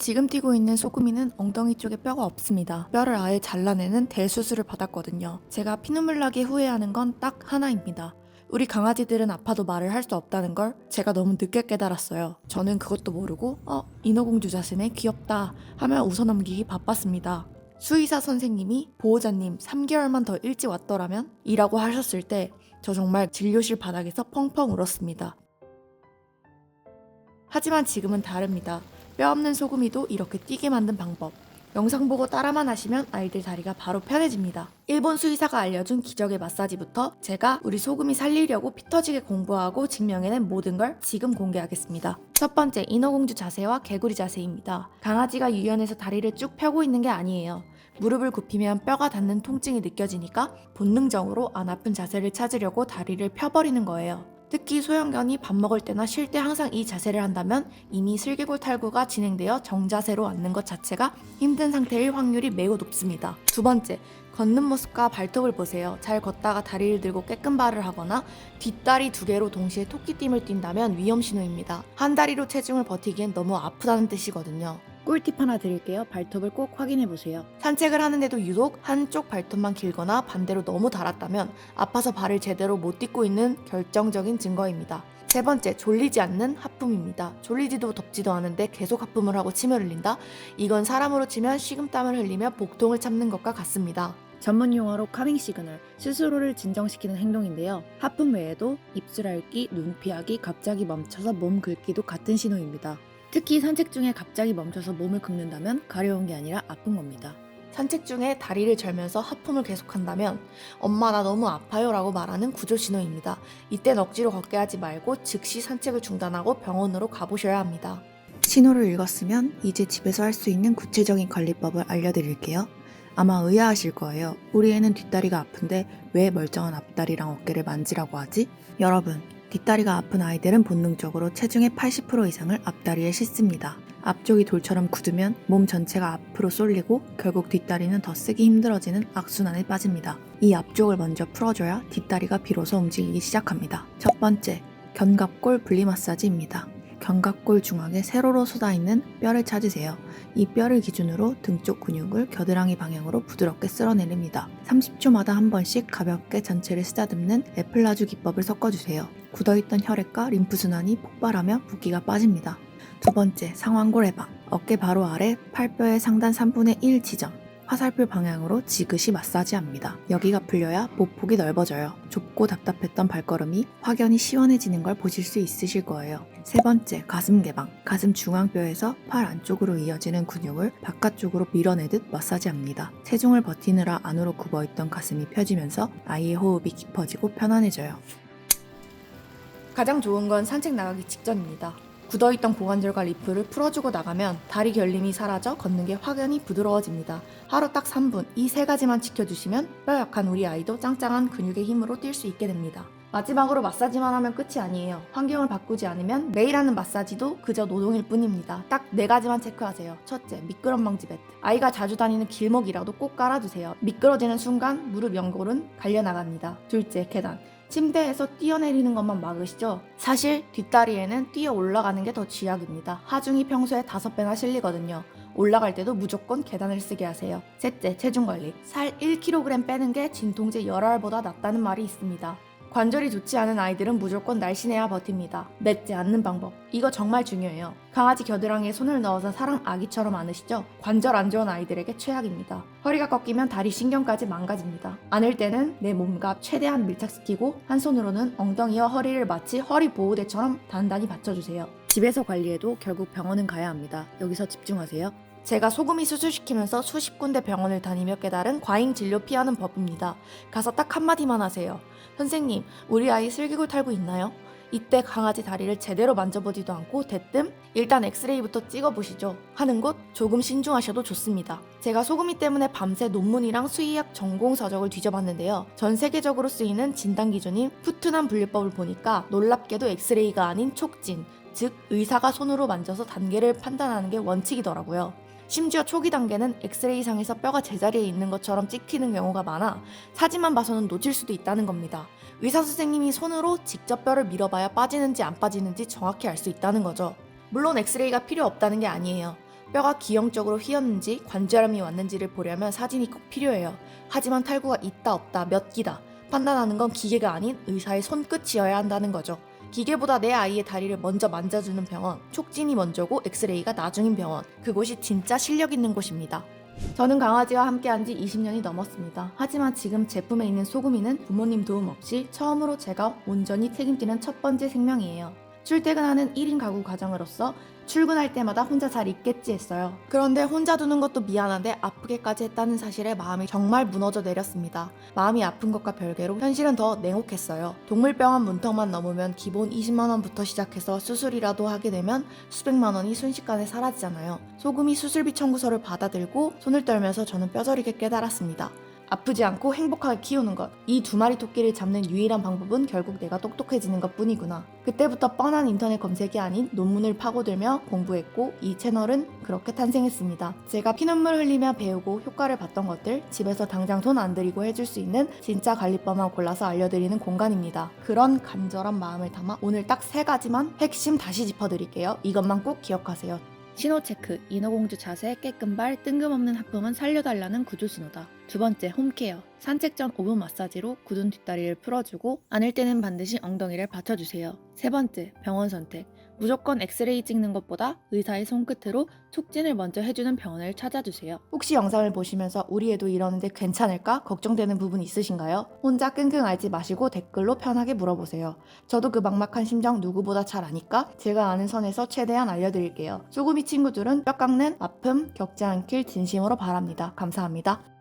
지금 띄고 있는 소금이는 엉덩이 쪽에 뼈가 없습니다. 뼈를 아예 잘라내는 대수술을 받았거든요. 제가 피눈물 나게 후회하는 건 딱 하나입니다. 우리 강아지들은 아파도 말을 할 수 없다는 걸 제가 너무 늦게 깨달았어요. 저는 그것도 모르고 인어공주 자신의 귀엽다 하며 웃어넘기기 바빴습니다. 수의사 선생님이 보호자님 3개월만 더 일찍 왔더라면? 이라고 하셨을 때 저 정말 진료실 바닥에서 펑펑 울었습니다. 하지만 지금은 다릅니다. 뼈 없는 소금이도 이렇게 뛰게 만든 방법. 영상 보고 따라만 하시면 아이들 다리가 바로 편해집니다. 일본 수의사가 알려준 기적의 마사지부터 제가 우리 소금이 살리려고 피 터지게 공부하고 증명해낸 모든 걸 지금 공개하겠습니다. 첫 번째, 인어공주 자세와 개구리 자세입니다. 강아지가 유연해서 다리를 쭉 펴고 있는 게 아니에요. 무릎을 굽히면 뼈가 닿는 통증이 느껴지니까 본능적으로 안 아픈 자세를 찾으려고 다리를 펴버리는 거예요. 특히 소형견이 밥 먹을 때나 쉴 때 항상 이 자세를 한다면 이미 슬개골 탈구가 진행되어 정자세로 앉는 것 자체가 힘든 상태일 확률이 매우 높습니다. 두 번째, 걷는 모습과 발톱을 보세요. 잘 걷다가 다리를 들고 깨끗발을 하거나 뒷다리 두 개로 동시에 토끼띠을 뛴다면 위험 신호입니다. 한 다리로 체중을 버티기엔 너무 아프다는 뜻이거든요. 꿀팁 하나 드릴게요. 발톱을 꼭 확인해보세요. 산책을 하는데도 유독 한쪽 발톱만 길거나 반대로 너무 닳았다면 아파서 발을 제대로 못 딛고 있는 결정적인 증거입니다. 세 번째, 졸리지 않는 하품입니다. 졸리지도 덥지도 않은데 계속 하품을 하고 침을 흘린다? 이건 사람으로 치면 식은땀을 흘리며 복통을 참는 것과 같습니다. 전문 용어로 카밍 시그널, 스스로를 진정시키는 행동인데요. 하품 외에도 입술 앓기, 눈 피하기, 갑자기 멈춰서 몸 긁기도 같은 신호입니다. 특히 산책 중에 갑자기 멈춰서 몸을 긁는다면 가려운 게 아니라 아픈 겁니다. 산책 중에 다리를 절면서 하품을 계속한다면 엄마 나 너무 아파요 라고 말하는 구조 신호입니다. 이땐 억지로 걷게 하지 말고 즉시 산책을 중단하고 병원으로 가보셔야 합니다. 신호를 읽었으면 이제 집에서 할 수 있는 구체적인 관리법을 알려드릴게요. 아마 의아하실 거예요. 우리 애는 뒷다리가 아픈데 왜 멀쩡한 앞다리랑 어깨를 만지라고 하지? 여러분, 뒷다리가 아픈 아이들은 본능적으로 체중의 80% 이상을 앞다리에 싣습니다. 앞쪽이 돌처럼 굳으면 몸 전체가 앞으로 쏠리고 결국 뒷다리는 더 쓰기 힘들어지는 악순환에 빠집니다. 이 앞쪽을 먼저 풀어줘야 뒷다리가 비로소 움직이기 시작합니다. 첫 번째, 견갑골 분리 마사지입니다. 견갑골 중앙에 세로로 솟아있는 뼈를 찾으세요. 이 뼈를 기준으로 등 쪽 근육을 겨드랑이 방향으로 부드럽게 쓸어내립니다. 30초마다 한 번씩 가볍게 전체를 쓰다듬는 에플라주 기법을 섞어주세요. 굳어있던 혈액과 림프순환이 폭발하며 붓기가 빠집니다. 두 번째, 상완골 해방. 어깨 바로 아래 팔뼈의 상단 3분의 1 지점. 화살표 방향으로 지그시 마사지합니다. 여기가 풀려야 보폭이 넓어져요. 좁고 답답했던 발걸음이 확연히 시원해지는 걸 보실 수 있으실 거예요. 세 번째, 가슴 개방. 가슴 중앙뼈에서 팔 안쪽으로 이어지는 근육을 바깥쪽으로 밀어내듯 마사지합니다. 체중을 버티느라 안으로 굽어있던 가슴이 펴지면서 아이의 호흡이 깊어지고 편안해져요. 가장 좋은 건 산책 나가기 직전입니다. 굳어있던 고관절과 리프를 풀어주고 나가면 다리 결림이 사라져 걷는 게 확연히 부드러워집니다. 하루 딱 3분, 이 세 가지만 지켜주시면 뼈 약한 우리 아이도 짱짱한 근육의 힘으로 뛸 수 있게 됩니다. 마지막으로 마사지만 하면 끝이 아니에요. 환경을 바꾸지 않으면 매일 하는 마사지도 그저 노동일 뿐입니다. 딱 4가지만 체크하세요. 첫째, 미끄럼 방지 매트. 아이가 자주 다니는 길목이라도 꼭 깔아주세요. 미끄러지는 순간 무릎 연골은 갈려나갑니다. 둘째, 계단. 침대에서 뛰어내리는 것만 막으시죠? 사실 뒷다리에는 뛰어 올라가는 게 더 쥐약입니다. 하중이 평소에 5배나 실리거든요. 올라갈 때도 무조건 계단을 쓰게 하세요. 셋째, 체중관리. 살 1kg 빼는 게 진통제 열알보다 낫다는 말이 있습니다. 관절이 좋지 않은 아이들은 무조건 날씬해야 버팁니다. 맺지 않는 방법. 이거 정말 중요해요. 강아지 겨드랑이에 손을 넣어서 사람 아기처럼 안으시죠? 관절 안 좋은 아이들에게 최악입니다. 허리가 꺾이면 다리 신경까지 망가집니다. 안을 때는 내 몸과 최대한 밀착시키고 한 손으로는 엉덩이와 허리를 마치 허리 보호대처럼 단단히 받쳐주세요. 집에서 관리해도 결국 병원은 가야 합니다. 여기서 집중하세요. 제가 소금이 수술시키면서 수십 군데 병원을 다니며 깨달은 과잉 진료 피하는 법입니다. 가서 딱 한마디만 하세요. 선생님, 우리 아이 슬개골 탈구 있나요? 이때 강아지 다리를 제대로 만져보지도 않고 대뜸 일단 엑스레이부터 찍어보시죠 하는 곳 조금 신중하셔도 좋습니다. 제가 소금이 때문에 밤새 논문이랑 수의학 전공 서적을 뒤져봤는데요. 전 세계적으로 쓰이는 진단 기준인 푸트남 분류법을 보니까 놀랍게도 엑스레이가 아닌 촉진, 즉 의사가 손으로 만져서 단계를 판단하는 게 원칙이더라고요. 심지어 초기 단계는 엑스레이상에서 뼈가 제자리에 있는 것처럼 찍히는 경우가 많아 사진만 봐서는 놓칠 수도 있다는 겁니다. 의사 선생님이 손으로 직접 뼈를 밀어봐야 빠지는지 안 빠지는지 정확히 알 수 있다는 거죠. 물론 엑스레이가 필요 없다는 게 아니에요. 뼈가 기형적으로 휘었는지 관절염이 왔는지를 보려면 사진이 꼭 필요해요. 하지만 탈구가 있다 없다 몇 기다 판단하는 건 기계가 아닌 의사의 손끝이어야 한다는 거죠. 기계보다 내 아이의 다리를 먼저 만져주는 병원, 촉진이 먼저고 엑스레이가 나중인 병원, 그곳이 진짜 실력 있는 곳입니다. 저는 강아지와 함께한 지 20년이 넘었습니다. 하지만 지금 제품에 있는 소금이는 부모님 도움 없이 처음으로 제가 온전히 책임지는 첫 번째 생명이에요. 출퇴근하는 1인 가구 가정으로서 출근할 때마다 혼자 잘 있겠지 했어요. 그런데 혼자 두는 것도 미안한데 아프게까지 했다는 사실에 마음이 정말 무너져 내렸습니다. 마음이 아픈 것과 별개로 현실은 더 냉혹했어요. 동물병원 문턱만 넘으면 기본 20만 원부터 시작해서 수술이라도 하게 되면 수백만 원이 순식간에 사라지잖아요. 소금이 수술비 청구서를 받아들고 손을 떨면서 저는 뼈저리게 깨달았습니다. 아프지 않고 행복하게 키우는 것. 이 두 마리 토끼를 잡는 유일한 방법은 결국 내가 똑똑해지는 것 뿐이구나. 그때부터 뻔한 인터넷 검색이 아닌 논문을 파고들며 공부했고 이 채널은 그렇게 탄생했습니다. 제가 피눈물 흘리며 배우고 효과를 봤던 것들, 집에서 당장 돈 안 들이고 해줄 수 있는 진짜 관리법만 골라서 알려드리는 공간입니다. 그런 간절한 마음을 담아 오늘 딱 3가지만 핵심 다시 짚어드릴게요. 이것만 꼭 기억하세요. 신호체크, 인어공주 자세, 깨끗발, 뜬금없는 하품은 살려달라는 구조신호다. 두 번째, 홈케어. 산책 전 5분 마사지로 굳은 뒷다리를 풀어주고 안을 때는 반드시 엉덩이를 받쳐주세요. 세 번째, 병원 선택. 무조건 엑스레이 찍는 것보다 의사의 손끝으로 촉진을 먼저 해주는 병원을 찾아주세요. 혹시 영상을 보시면서 우리 애도 이러는데 괜찮을까? 걱정되는 부분 있으신가요? 혼자 끙끙 앓지 마시고 댓글로 편하게 물어보세요. 저도 그 막막한 심정 누구보다 잘 아니까 제가 아는 선에서 최대한 알려드릴게요. 소금이 친구들은 뼈 깎는 아픔 겪지 않길 진심으로 바랍니다. 감사합니다.